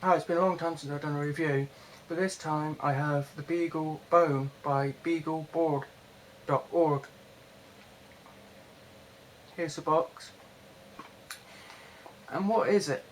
Hi, it's been a long time since I've done a review, but this time I have the BeagleBone by BeagleBoard.org. Here's the box. And what is it?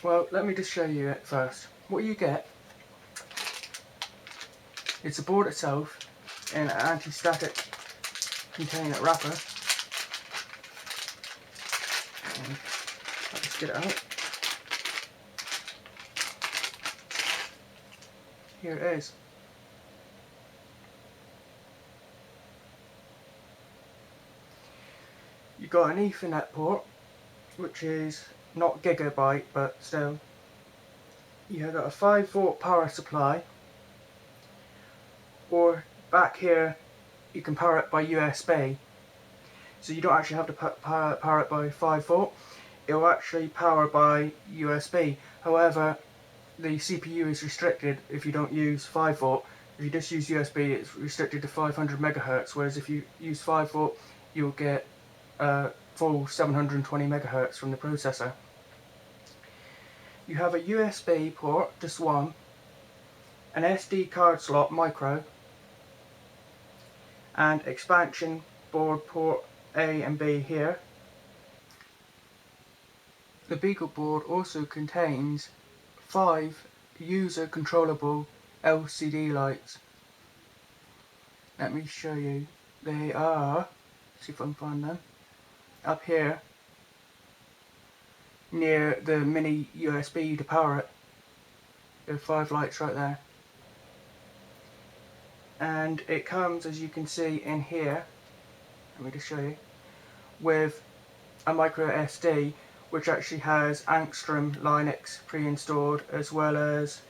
Well, let me just show you it first. What you get is the board itself in an anti-static container wrapper. And I'll just get it out. Here it is. You've got an Ethernet port, which is not gigabyte, but still. You've got a 5-volt power supply, or back here you can power it by USB. So you don't actually have to power it by 5-volt. It will actually power by USB. However, the CPU is restricted if you don't use 5-volt. If you just use USB, it's restricted to 500 MHz, whereas if you use 5-volt, you'll get full 720 MHz from the processor. You have a USB port, just one, an SD card slot micro, and expansion board port A and B here. The BeagleBoard also contains 5 user controllable LCD lights. Let me show you. They are, see if I can find them, up here near the mini USB to power it. There are 5 lights right there. And it comes, as you can see in here, let me just show you, with a micro SD which actually has Angstrom Linux pre-installed, as well as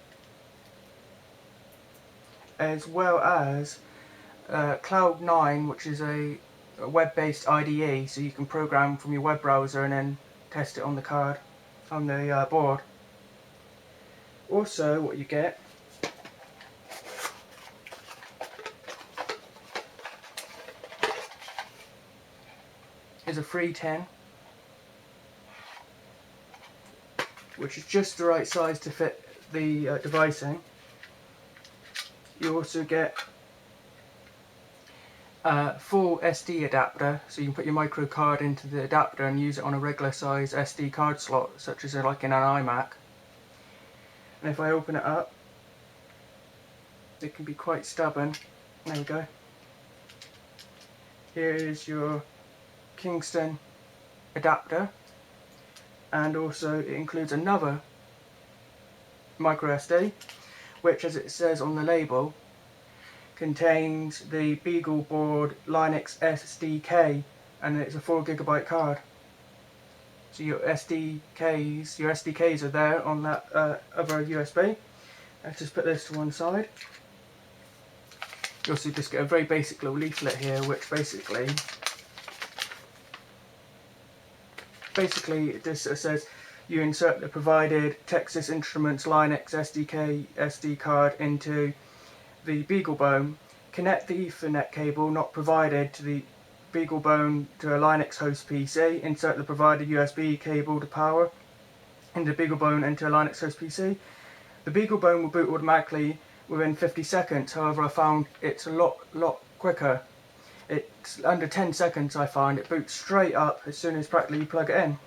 Cloud9, which is a web-based IDE, so you can program from your web browser and then test it on the card, on the board. Also, what you get is a free tin, which is just the right size to fit the device in. You also get a full SD adapter, so you can put your micro card into the adapter and use it on a regular size SD card slot, such as like in an iMac. And if I open it up, it can be quite stubborn. There we go. Here is your Kingston adapter, and also it includes another micro SD, which, as it says on the label, contains the BeagleBoard Linux SDK, and it's a 4 GB card. So your SDKs are there on that other USB. Let's just put this to one side. You also just get a very basic little leaflet here, which basically it just says you insert the provided Texas Instruments Linux SDK SD card into the BeagleBone, connect the Ethernet cable not provided to the BeagleBone to a Linux host PC, insert the provided USB cable to power into BeagleBone into a Linux host PC. The BeagleBone will boot automatically within 50 seconds, however I found it's a lot quicker. It's under 10 seconds I find. It boots straight up as soon as practically you plug it in.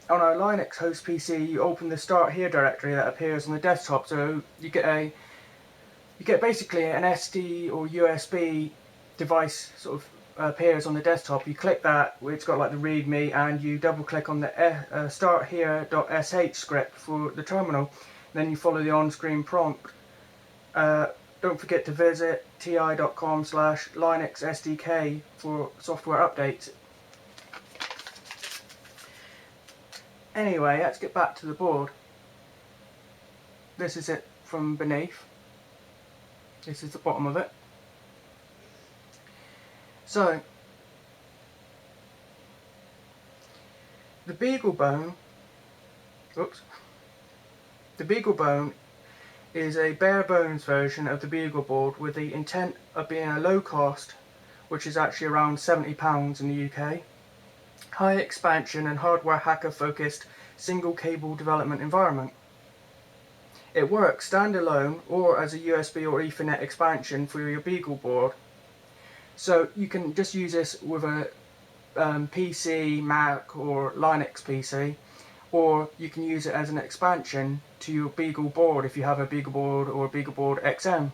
On a Linux host PC, you open the Start Here directory that appears on the desktop, so you get basically an SD or USB device sort of appears on the desktop. You click that, it's got like the README, and you double click on the starthere.sh script for the terminal. Then you follow the on-screen prompt. Don't forget to visit ti.com/LinuxSDK for software updates. Anyway, let's get back to the board. This is it from beneath. This is the bottom of it. So, the BeagleBone is a bare bones version of the BeagleBoard with the intent of being a low cost, which is actually around £70 in the UK, high expansion and hardware hacker focused single cable development environment. It works standalone or as a USB or Ethernet expansion for your BeagleBoard. So you can just use this with a PC, Mac or Linux PC, or you can use it as an expansion to your BeagleBoard if you have a BeagleBoard or a BeagleBoard XM.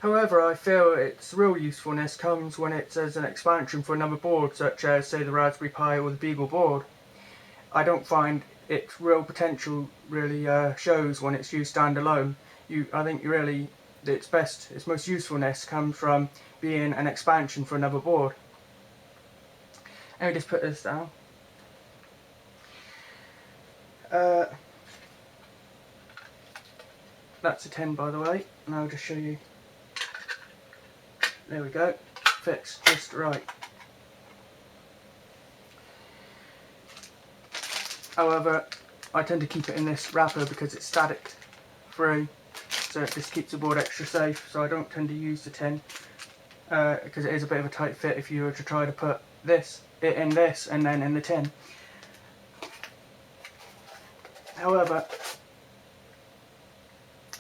However, I feel its real usefulness comes when it's as an expansion for another board, such as say the Raspberry Pi or the BeagleBoard. I don't find its real potential really shows when it's used standalone. I think really its most usefulness comes from being an expansion for another board. Let me just put this down. That's a 10 by the way, and I'll just show you. There we go, fits just right. However, I tend to keep it in this wrapper because it's static free, so it just keeps the board extra safe, so I don't tend to use the tin because it is a bit of a tight fit if you were to try to put it in this and then in the tin. However,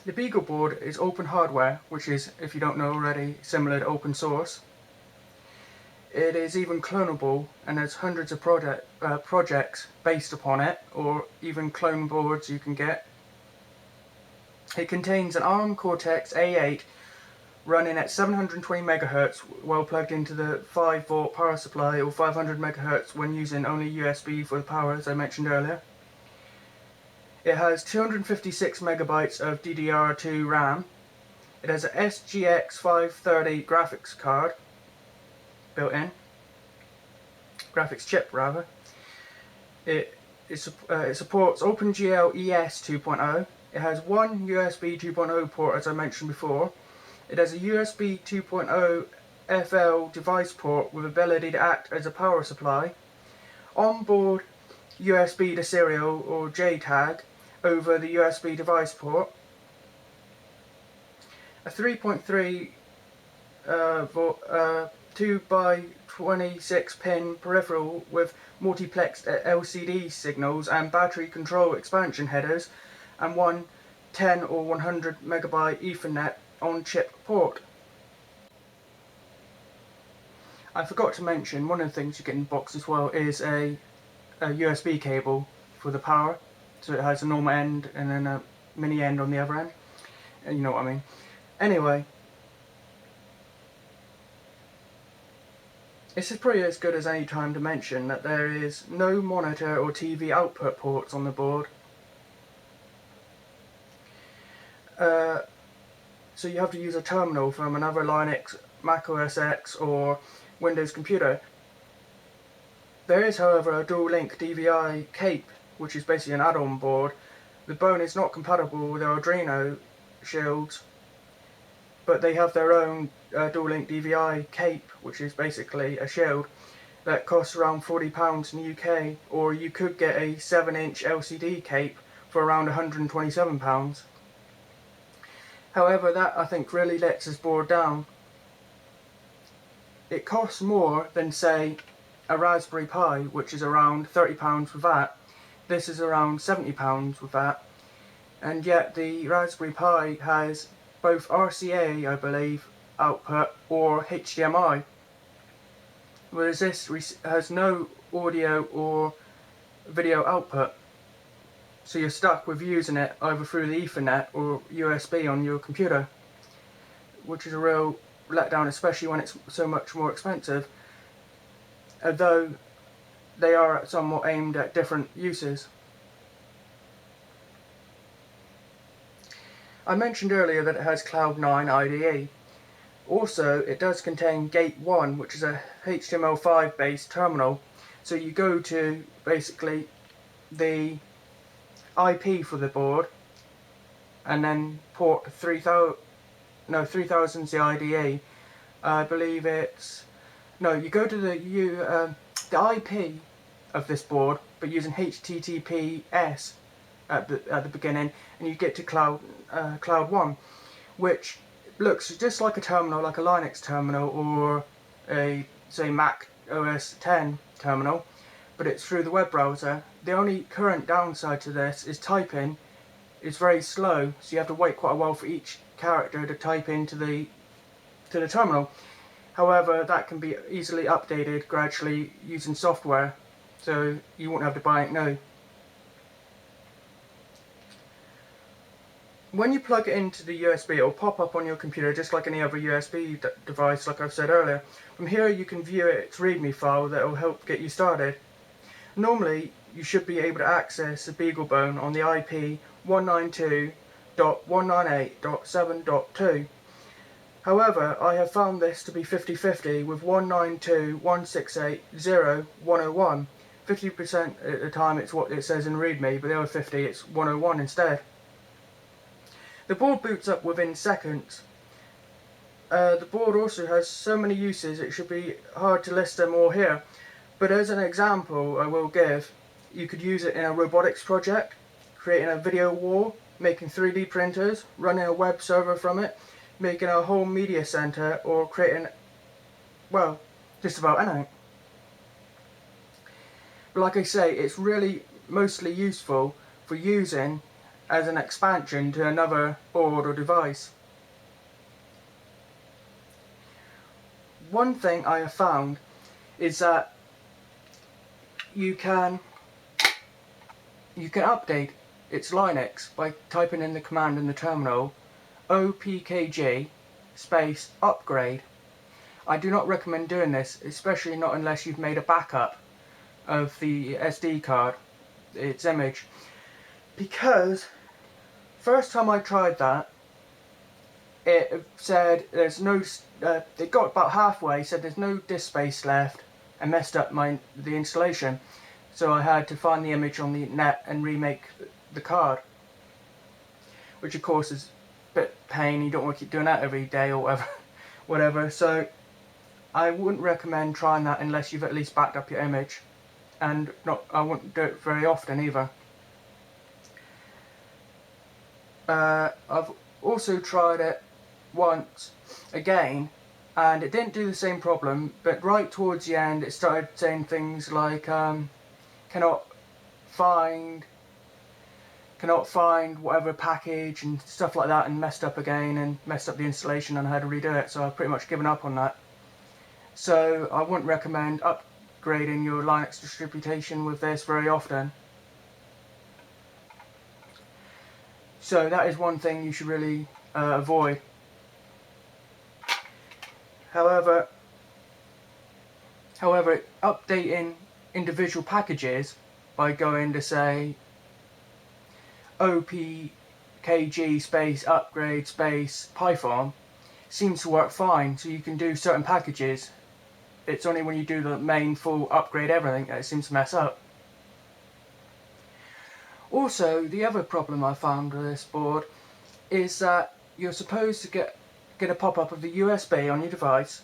the BeagleBoard is open hardware, which is, if you don't know already, similar to open source. It is even clonable, and there's hundreds of projects based upon it, or even clone boards you can get. It contains an ARM Cortex A8 running at 720 MHz while plugged into the 5-volt power supply, or 500 MHz when using only USB for the power, as I mentioned earlier. It has 256 megabytes of DDR2 RAM. It has a SGX 530 graphics card built in. Graphics chip, rather. It supports OpenGL ES 2.0. It has one USB 2.0 port, as I mentioned before. It has a USB 2.0 FL device port with ability to act as a power supply. Onboard USB to serial or JTAG over the USB device port. A 3.3 volt 2x26 pin peripheral with multiplexed LCD signals and battery control expansion headers, and one 10 or 100 megabyte Ethernet on-chip port. I forgot to mention, one of the things you get in the box as well is a USB cable for the power. So it has a normal end and then a mini end on the other end. And you know what I mean. Anyway, this is pretty as good as any time to mention that there is no monitor or TV output ports on the board. So you have to use a terminal from another Linux, Mac OS X or Windows computer. There is, however, a dual link DVI cape, which is basically an add-on board. The Bone is not compatible with Arduino shields, but they have their own dual link DVI cape, which is basically a shield that costs around £40 in the UK, or you could get a 7-inch LCD cape for around £127. However, that I think really lets this board down. It costs more than, say, a Raspberry Pi, which is around £30 with that. This is around £70 with that, and yet the Raspberry Pi has both RCA, I believe, output or HDMI, whereas this has no audio or video output. So you're stuck with using it either through the Ethernet or USB on your computer, which is a real letdown, especially when it's so much more expensive, although they are somewhat aimed at different uses. I mentioned earlier that it has Cloud9 IDE. Also, it does contain Gate 1, which is a HTML5 based terminal. So you go to basically the IP for the board and then port 3000's the IDE. I believe it's... No, you go to the IP of this board, but using HTTPS at the beginning, and you get to Cloud 1, which looks just like a terminal, like a Linux terminal or a, say, Mac OS X terminal, but it's through the web browser. The only current downside to this is typing is very slow, so you have to wait quite a while for each character to type into the terminal. However, that can be easily updated gradually using software, so you won't have to buy it new. When you plug it into the USB, it will pop up on your computer just like any other USB device, like I've said earlier. From here you can view its README file that will help get you started. Normally, you should be able to access the BeagleBone on the IP 192.198.7.2. However, I have found this to be 50-50 with 192.168.0.101. 50% at the time it's what it says in README, but the other 50 it's 101 instead. The board boots up within seconds. The board also has so many uses it should be hard to list them all here, but as an example I will give, you could use it in a robotics project, creating a video wall, making 3D printers, running a web server from it, making a whole media center, or creating, well, just about anything. But like I say, it's really mostly useful for using as an expansion to another board or device. One thing I have found is that you can update its Linux by typing in the command in the terminal opkg space upgrade. I do not recommend doing this, especially not unless you've made a backup of the SD card, its image, because first time I tried that, it said there's no, it got about halfway, said there's no disk space left, and messed up the installation. So I had to find the image on the net and remake the card, which of course is a bit pain. You don't want to keep doing that every day or whatever. So I wouldn't recommend trying that unless you've at least backed up your image, and I wouldn't do it very often either. I've also tried it once again, and it didn't do the same problem, but right towards the end it started saying things like cannot find whatever package and stuff like that, and messed up again and messed up the installation, and I had to redo it. So I've pretty much given up on that. So I wouldn't recommend upgrading your Linux distribution with this very often. So that is one thing you should really avoid. However, updating individual packages by going to say opkg space upgrade space python seems to work fine. So you can do certain packages. It's only when you do the main full upgrade everything that it seems to mess up. Also, the other problem I found with this board is that you're supposed to get a pop-up of the USB on your device.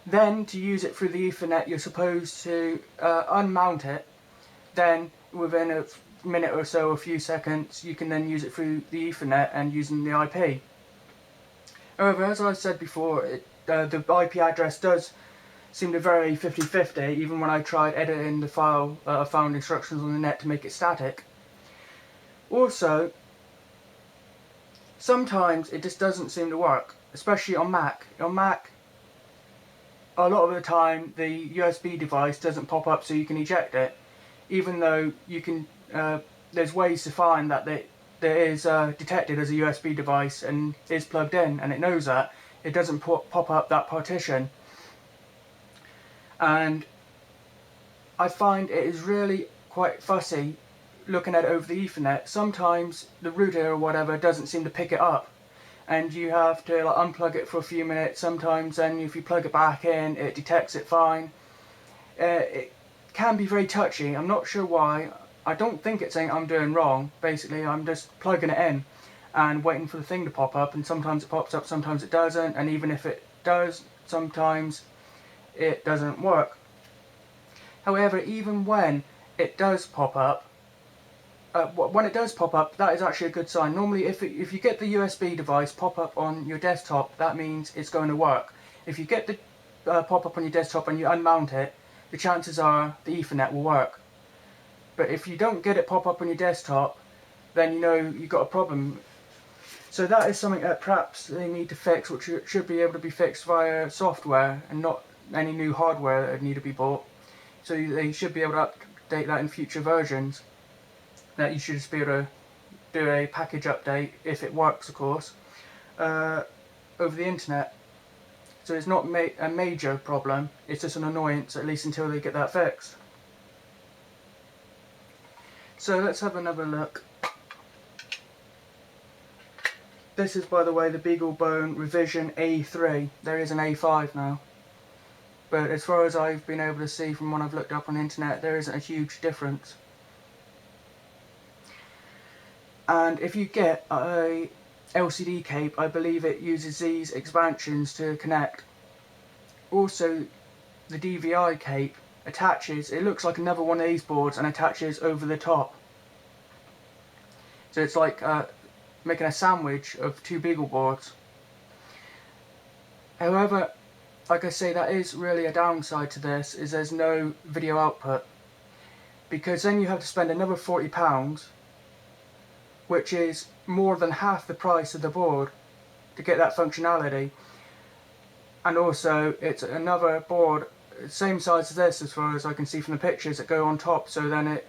Then to use it through the Ethernet, you're supposed to unmount it. Then within a minute or so, a few seconds, you can then use it through the Ethernet and using the IP. However, as I said before, the IP address does seem to vary 50-50, even when I tried editing the file. I found instructions on the net to make it static. Also, sometimes it just doesn't seem to work, especially on Mac. On Mac, a lot of the time the USB device doesn't pop up so you can eject it, even though you can. There's ways to find that it is detected as a USB device and is plugged in, and it knows that. It doesn't pop up that partition. And I find it is really quite fussy looking at it over the Ethernet. Sometimes the router or whatever doesn't seem to pick it up, and you have to like unplug it for a few minutes. Sometimes then if you plug it back in, it detects it fine. It can be very touchy. I'm not sure why. I don't think it's saying I'm doing wrong. Basically, I'm just plugging it in and waiting for the thing to pop up, and sometimes it pops up, sometimes it doesn't, and even if it does, sometimes it doesn't work. However, even when it does pop up, that is actually a good sign. Normally, if you get the USB device pop up on your desktop, that means it's going to work. If you get the pop up on your desktop and you unmount it, the chances are the Ethernet will work. But if you don't get it pop up on your desktop, then you know you've got a problem. So that is something that perhaps they need to fix, which should be able to be fixed via software and not any new hardware that would need to be bought. So they should be able to update that in future versions. That you should just be able to do a package update, if it works of course, over the internet. So it's not a major problem, it's just an annoyance, at least until they get that fixed. So let's have another look. This is, by the way, the BeagleBone revision A3. There is an A5 now. But as far as I've been able to see from what I've looked up on the internet, there isn't a huge difference. And if you get a LCD cape, I believe it uses these expansions to connect. Also, the DVI cape attaches, it looks like another one of these boards and attaches over the top. So it's like making a sandwich of two Beagle boards. However, like I say, that is really a downside to this, is there's no video output. Because then you have to spend another £40, which is more than half the price of the board, to get that functionality. And also, it's another board, same size as this, as far as I can see from the pictures that go on top, so then it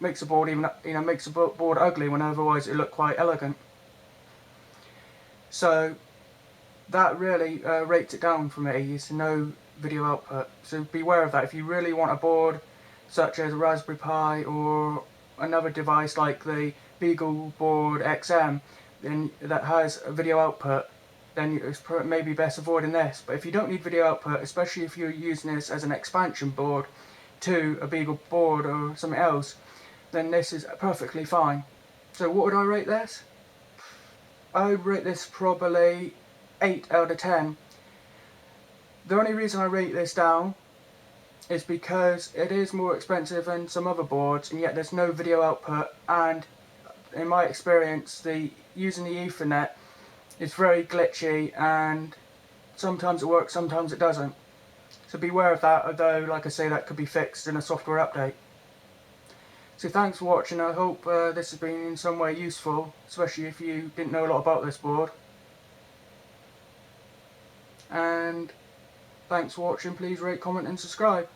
makes the board makes the board ugly when otherwise it look quite elegant. So that really rates it down for me, is no video output. So beware of that. If you really want a board such as a Raspberry Pi or another device like the BeagleBoard XM then that has a video output, then it's maybe best avoiding this. But if you don't need video output, especially if you're using this as an expansion board to a Beagle board or something else, then this is perfectly fine. So what would I rate this? I would rate this probably 8 out of 10. The only reason I rate this down is because it is more expensive than some other boards, and yet there's no video output, and in my experience using the Ethernet is very glitchy, and sometimes it works, sometimes it doesn't. So beware of that, although like I say, that could be fixed in a software update. So thanks for watching. I hope this has been in some way useful, especially if you didn't know a lot about this board. And thanks for watching. Please rate, comment and subscribe.